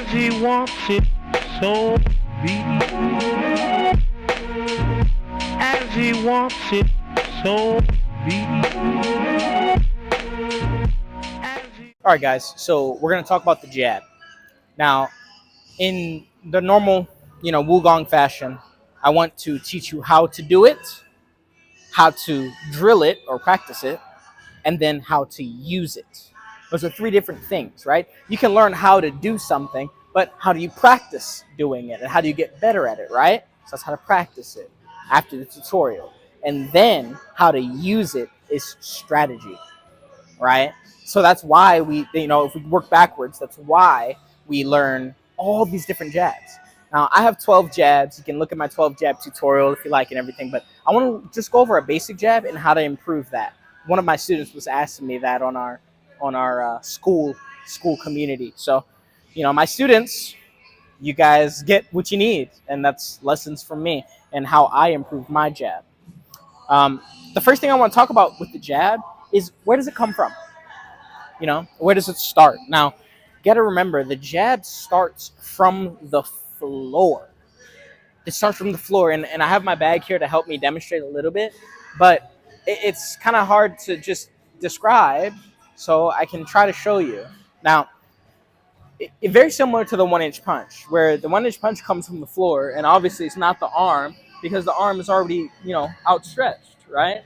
as he wants it, so be it. As he wants it, so be it. All right, guys. So we're gonna talk about the jab. Now, in the normal, WuGong fashion, I want to teach you how to do it, how to drill it or practice it, and then how to use it. Those are three different things, right? You can learn how to do something, but how do you practice doing it, and how do you get better at it, right? So that's how to practice it after the tutorial, and then how to use it is strategy, right? So that's why if we work backwards, that's why we learn all these different jabs. Now, I have 12 jabs. You can look at my 12 jab tutorial if you like and everything, but I want to just go over a basic jab and how to improve that. One of my students was asking me that on our school community. So, my students, you guys get what you need, and that's lessons from me and how I improve my jab. The first thing I want to talk about with the jab is, where does it come from? Where does it start? Now, got to remember, the jab starts from the floor. It starts from the floor, and I have my bag here to help me demonstrate a little bit, but it's kind of hard to just describe, so I can try to show you. Now, it's very similar to the 1-inch punch, where the 1-inch punch comes from the floor, and obviously it's not the arm, because the arm is already, outstretched, right?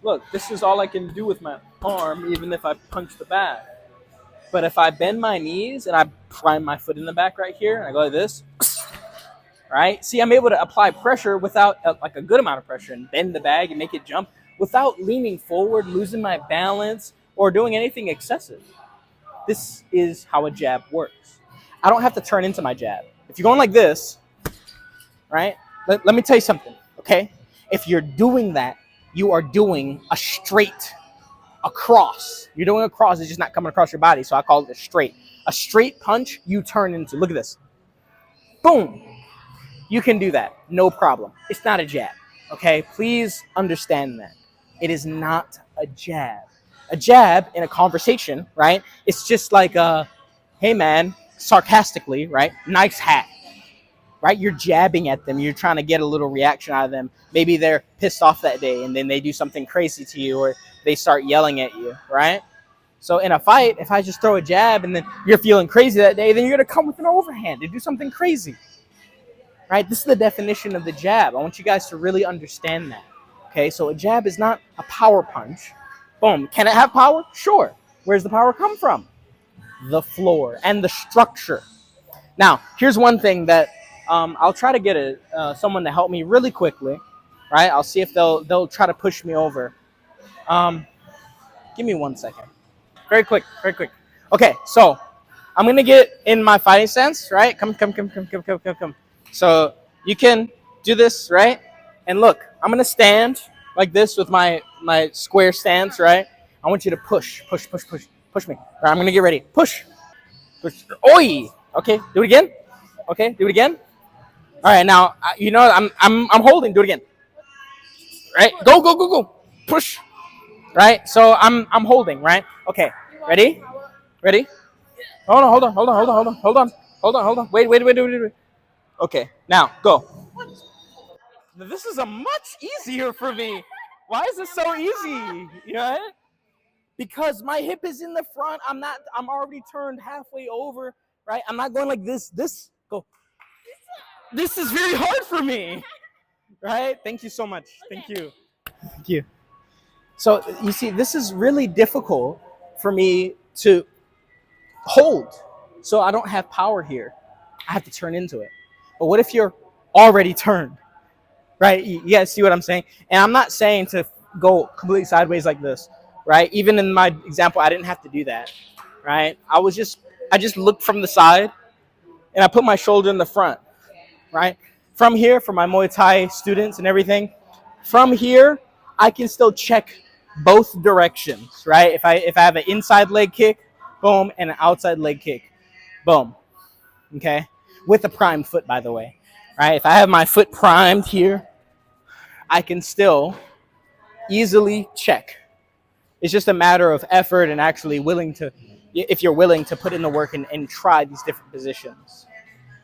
Look, this is all I can do with my arm, even if I punch the bag. But if I bend my knees and I prime my foot in the back right here, and I go like this, right? See, I'm able to apply pressure without a good amount of pressure, and bend the bag and make it jump without leaning forward, losing my balance, or doing anything excessive. This is how a jab works. I don't have to turn into my jab. If you're going like this, right? Let me tell you something, okay? If you're doing that, you are doing a straight across. You're doing a cross, it's just not coming across your body, so I call it a straight. A straight punch, you turn into, look at this. Boom. You can do that, no problem. It's not a jab, okay? Please understand that. It is not a jab. A jab in a conversation, right? It's just like, hey man, sarcastically, right? Nice hat, right? You're jabbing at them. You're trying to get a little reaction out of them. Maybe they're pissed off that day, and then they do something crazy to you, or they start yelling at you, right? So in a fight, if I just throw a jab and then you're feeling crazy that day, then you're going to come with an overhand and do something crazy, right? This is the definition of the jab. I want you guys to really understand that, okay? So a jab is not a power punch. Boom. Can it have power? Sure. Where's the power come from? The floor and the structure. Now, here's one thing that I'll try to get someone to help me really quickly, right? I'll see if they'll try to push me over. Give me 1 second. Very quick. Okay, so I'm gonna get in my fighting stance, right? Come. So you can do this, right? And look, I'm gonna stand like this with my square stance, right? I want you to push me. All right, I'm gonna get ready. Push. Oi. Okay, do it again. Okay, do it again. All right, now I'm holding. Do it again. Right, go. Push. Right, so I'm holding. Right. Okay, ready. Hold on. Wait. Okay, now go. This is a much easier for me. Why is this so easy? Right? Because my hip is in the front. I'm already turned halfway over. Right? I'm not going like this. Go. This is very hard for me. Right? Thank you so much. Thank you. So you see, this is really difficult for me to hold. So I don't have power here. I have to turn into it. But what if you're already turned? Right? You guys see what I'm saying? And I'm not saying to go completely sideways like this, right? Even in my example, I didn't have to do that, right? I just looked from the side, and I put my shoulder in the front, right? From here, for my Muay Thai students and everything, from here, I can still check both directions, right? If I have an inside leg kick, boom, and an outside leg kick, boom, okay? With a primed foot, by the way, right? If I have my foot primed here, I can still easily check. It's just a matter of effort and actually willing to, if you're willing to put in the work and try these different positions.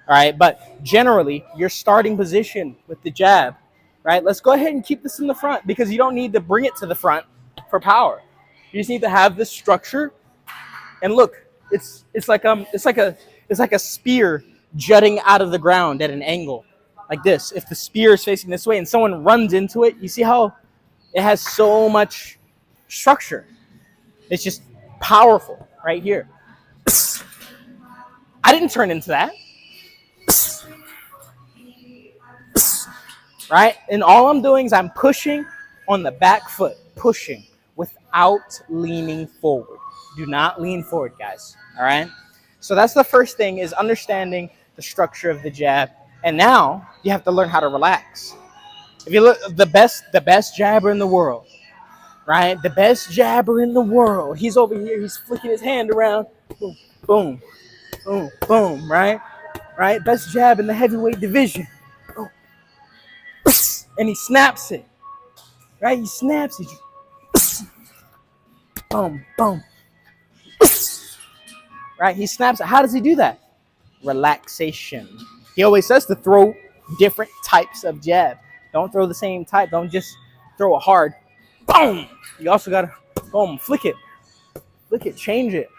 All right, but generally, your starting position with the jab, right? Let's go ahead and keep this in the front because you don't need to bring it to the front for power. You just need to have this structure. And look, it's like a spear jutting out of the ground at an angle, like this. If the spear is facing this way and someone runs into it, you see how it has so much structure. It's just powerful right here. I didn't turn into that. Right? And all I'm doing is I'm pushing on the back foot, pushing without leaning forward. Do not lean forward, guys. All right? So that's the first thing, is understanding the structure of the jab. And now you have to learn how to relax. If you look, the best jabber in the world, right? The best jabber in the world. He's over here. He's flicking his hand around. Boom, boom, boom, boom, right? Right? Best jab in the heavyweight division. Boom. And he snaps it, right? He snaps it. Boom, boom. Right? He snaps it. How does he do that? Relaxation. He always says to throw different types of jab. Don't throw the same type. Don't just throw it hard. Boom. You also got to, boom, flick it. Flick it. Change it.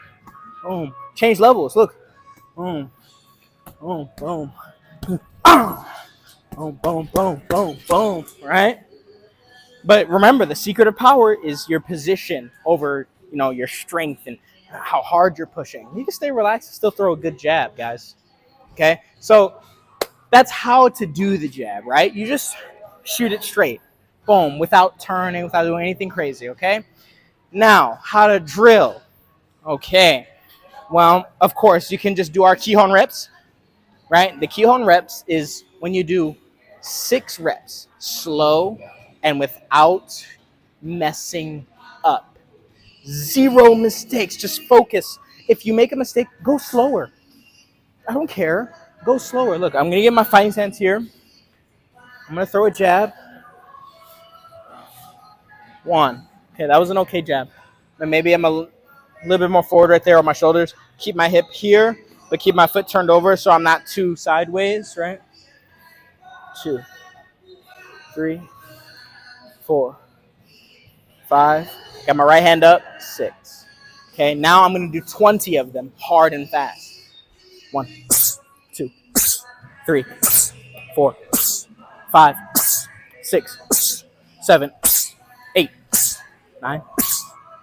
Boom. Change levels. Look. Boom. Boom, boom. Boom, boom, boom, boom, boom, right? But remember, the secret of power is your position over, your strength and how hard you're pushing. You can stay relaxed and still throw a good jab, guys. Okay? So that's how to do the jab, right? You just shoot it straight. Boom, without turning, without doing anything crazy, okay? Now, how to drill. Okay. Well, of course, you can just do our Kihon reps, right? The Kihon reps is when you do 6 reps, slow and without messing up. 0 mistakes. Just focus. If you make a mistake, go slower. I don't care. Go slower. Look, I'm going to get my fighting stance here. I'm going to throw a jab. 1. Okay, that was an okay jab. And maybe I'm a little bit more forward right there on my shoulders. Keep my hip here, but keep my foot turned over so I'm not too sideways, right? 2, 3, 4, 5. Got my right hand up. 6. Okay, now I'm going to do 20 of them, hard and fast. 1, 2, 3, 4, 5, 6, 7, 8, 9,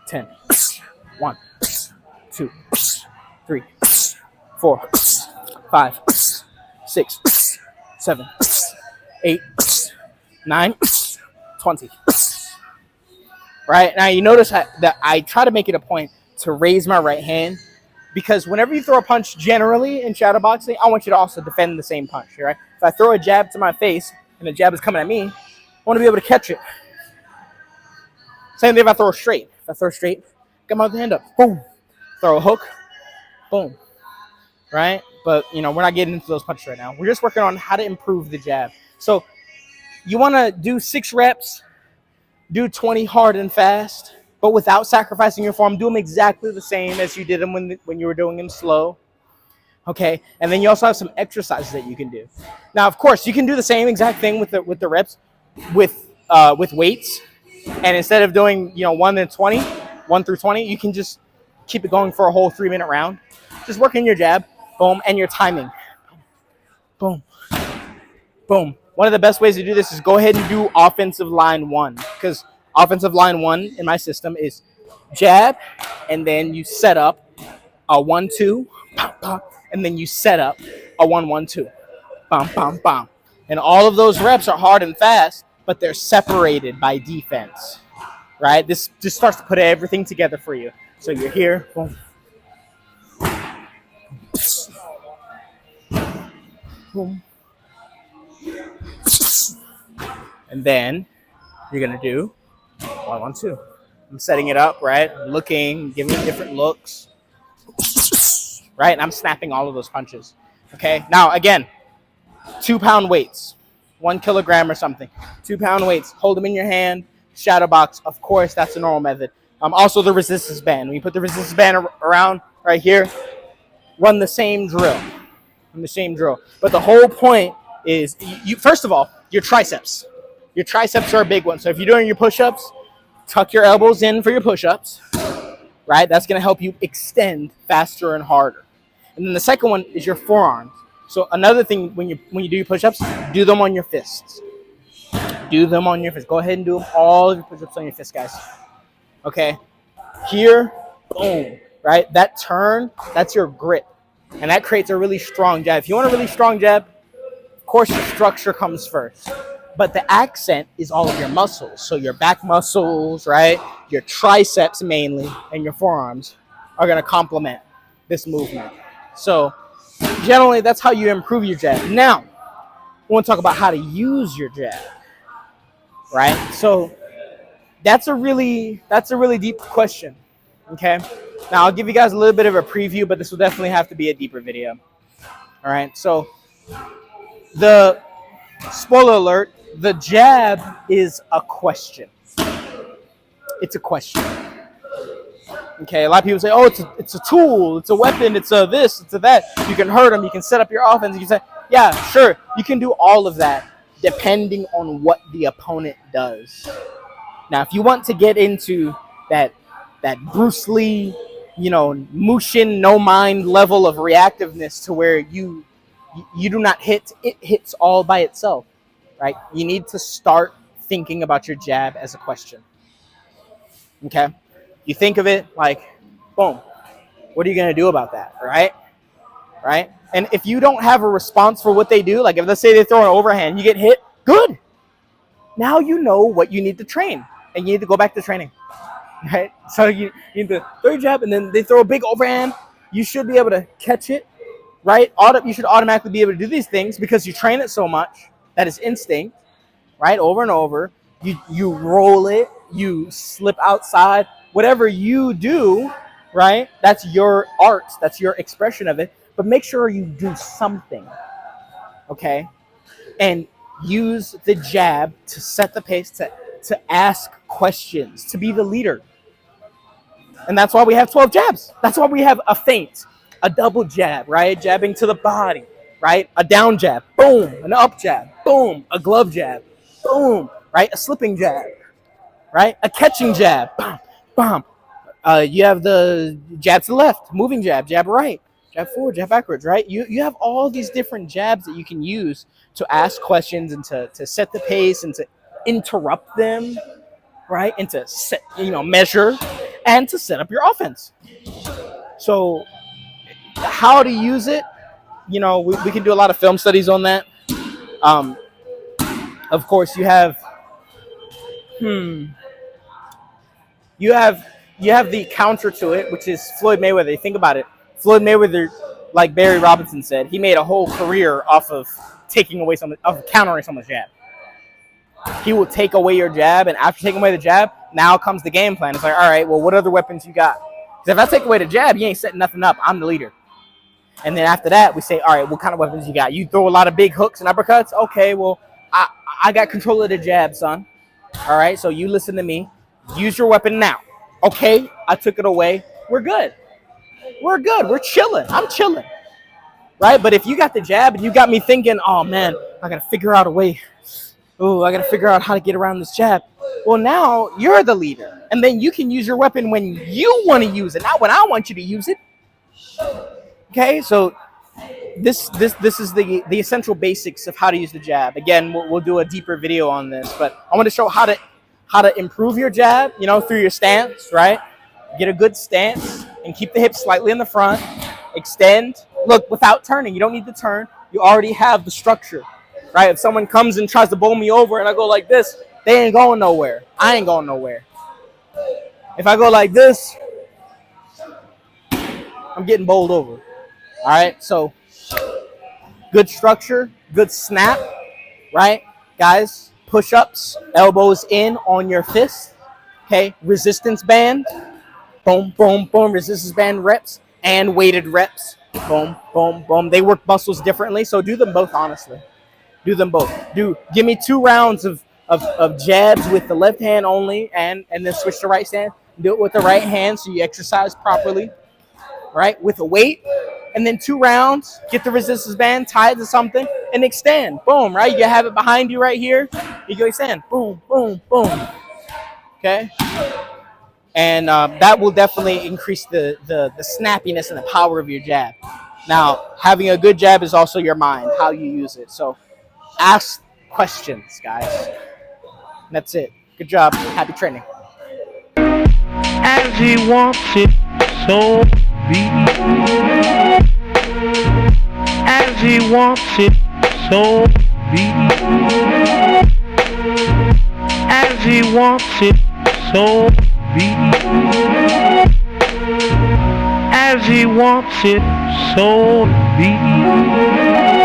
10. 1, 2, 3, 4, 5, 6, 7, 8, 9, 20. Right? Now you notice that I try to make it a point to raise my right hand, because whenever you throw a punch generally in shadowboxing, I want you to also defend the same punch, right? If I throw a jab to my face and the jab is coming at me, I want to be able to catch it. Same thing if I throw straight. If I throw straight, get my other hand up. Boom. Throw a hook. Boom. Right? But, we're not getting into those punches right now. We're just working on how to improve the jab. So you want to do 6 reps, do 20 hard and fast, but without sacrificing your form. Do them exactly the same as you did them when you were doing them slow. Okay? And then you also have some exercises that you can do. Now, of course, you can do the same exact thing with the reps with weights. And instead of doing, 1 through 20, you can just keep it going for a whole 3-minute round. Just working your jab, boom, and your timing. Boom, boom. One of the best ways to do this is go ahead and do offensive line 1, because offensive line 1 in my system is jab, and then you set up a 1-2, pop, pop, and then you set up a 1-1-2, bam, bam, bam. And all of those reps are hard and fast, but they're separated by defense, right? This just starts to put everything together for you. So you're here, boom, boom, and then you're gonna do 1-1-2. I'm setting it up, right? Looking, giving it different looks, right? And I'm snapping all of those punches. Okay. Now again, 2-pound weights. 1 kilogram or something. 2-pound weights. Hold them in your hand. Shadow box. Of course, that's the normal method. Also, the resistance band. When you put the resistance band around, right here, run the same drill. But the whole point is, you first of all, your triceps. Your triceps are a big one. So if you're doing your push-ups, tuck your elbows in for your push-ups, right? That's going to help you extend faster and harder. And then the second one is your forearms. So another thing, when you do your push-ups, do them on your fists. Do them on your fists. Go ahead and do all of your push-ups on your fists, guys. Okay? Here, boom, right? That turn, that's your grip. And that creates a really strong jab. If you want a really strong jab, of course your structure comes first. But the accent is all of your muscles. So your back muscles, right? Your triceps mainly, and your forearms are going to complement this movement. So generally, that's how you improve your jab. Now, we want to talk about how to use your jab, right? So that's a really deep question, okay? Now, I'll give you guys a little bit of a preview, but this will definitely have to be a deeper video, all right? So the spoiler alert, the jab is a question. It's a question. Okay, a lot of people say, oh, it's a tool, it's a weapon, it's a this, it's a that. You can hurt them, you can set up your offense. You can say, yeah, sure, you can do all of that depending on what the opponent does. Now, if you want to get into that Bruce Lee, Mushin, no mind level of reactiveness to where you do not hit, it hits all by itself, right? You need to start thinking about your jab as a question. Okay? You think of it like, boom, what are you going to do about that, right? Right? And if you don't have a response for what they do, like if let's say they throw an overhand, you get hit, good. Now you know what you need to train, and you need to go back to training, right? So you need to throw your jab, and then they throw a big overhand. You should be able to catch it, right? You should automatically be able to do these things because you train it so much. That is instinct, right? Over and over. You roll it, you slip outside. Whatever you do, right, that's your art, that's your expression of it, but make sure you do something, okay? And use the jab to set the pace, to ask questions, to be the leader. And that's why we have 12 jabs. That's why we have a feint, a double jab, right, jabbing to the body, right, a down jab, boom, an up jab, boom, a glove jab, boom, right, a slipping jab, right, a catching jab, bam. Bam. You have the jab to the left, moving jab right, jab forward, jab backwards, right? You have all these different jabs that you can use to ask questions and to set the pace and to interrupt them, right? And to set, measure and to set up your offense. So how to use it, we can do a lot of film studies on that. Of course, you have You have the counter to it, which is Floyd Mayweather. Think about it. Floyd Mayweather, like Barry Robinson said, he made a whole career off of countering someone's jab. He will take away your jab, and after taking away the jab, now comes the game plan. It's like, all right, well, what other weapons you got? Because if I take away the jab, you ain't setting nothing up. I'm the leader. And then after that, we say, all right, what kind of weapons you got? You throw a lot of big hooks and uppercuts? Okay, well, I got control of the jab, son. All right, so you listen to me. Use your weapon now. Okay, I took it away. We're good. We're chilling. I'm chilling. Right? But if you got the jab and you got me thinking, oh, man, I got to figure out a way. Oh, I got to figure out how to get around this jab. Well, now you're the leader. And then you can use your weapon when you want to use it, not when I want you to use it. Okay, so this is the essential basics of how to use the jab. Again, we'll do a deeper video on this, but I want to show how to improve your jab, through your stance, right? Get a good stance and keep the hips slightly in the front. Extend. Look, without turning. You don't need to turn. You already have the structure, right? If someone comes and tries to bowl me over and I go like this, they ain't going nowhere. I ain't going nowhere. If I go like this, I'm getting bowled over. All right? So, good structure, good snap, right? Guys, push-ups, elbows in on your fist. Okay, resistance band. Boom, boom, boom. Resistance band reps and weighted reps. Boom, boom, boom. They work muscles differently, so do them both, honestly. Do them both. Give me 2 rounds of jabs with the left hand only and then switch to right hand. Do it with the right hand so you exercise properly. right, with a weight, and then 2 rounds, get the resistance band, tie it to something, and extend. Boom, right? You have it behind you right here. You go extend. Boom, boom, boom. Okay? And that will definitely increase the snappiness and the power of your jab. Now, having a good jab is also your mind, how you use it. So ask questions, guys. That's it. Good job. Happy training. As he wants it, so be it. As he wants it, so be it. As he wants it, so be it. As he wants it, so be it.